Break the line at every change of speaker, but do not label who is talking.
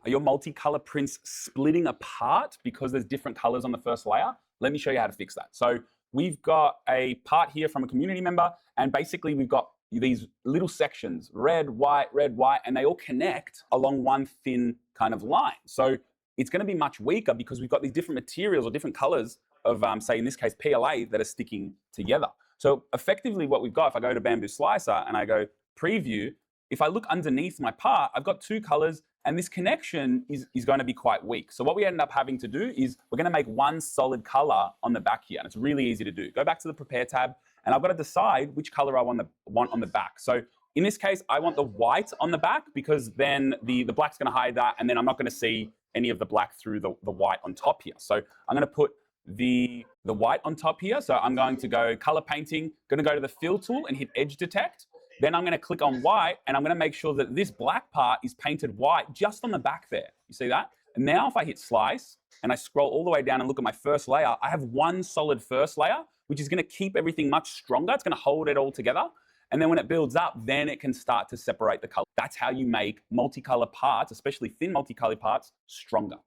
Are your multicolor prints splitting apart because there's different colors on the first layer? Let me show you how to fix that. So we've got a part here from a community member, and basically we've got these little sections, red, white, and they all connect along one thin kind of line. So it's going to be much weaker because we've got these different materials or different colors of, say in this case, PLA that are sticking together. So effectively what we've got, if I go to Bambu Slicer and I go preview, if I look underneath my part, I've got two colors, and this connection is going to be quite weak. So what we end up having to do is we're going to make one solid color on the back here, and it's really easy to do. Go back to the Prepare tab, and I've got to decide which color I want on the back. So in this case, I want the white on the back because then the black's going to hide that, and then I'm not going to see any of the black through the white on top here. So I'm going to put the white on top here. So I'm going to go color painting, going to go to the fill tool and hit edge detect. Then I'm going to click on white, and I'm going to make sure that this black part is painted white just on the back there. You see that? And now if I hit slice and I scroll all the way down and look at my first layer, I have one solid first layer, which is going to keep everything much stronger. It's going to hold it all together. And then when it builds up, then it can start to separate the color. That's how you make multicolor parts, especially thin multicolor parts, stronger.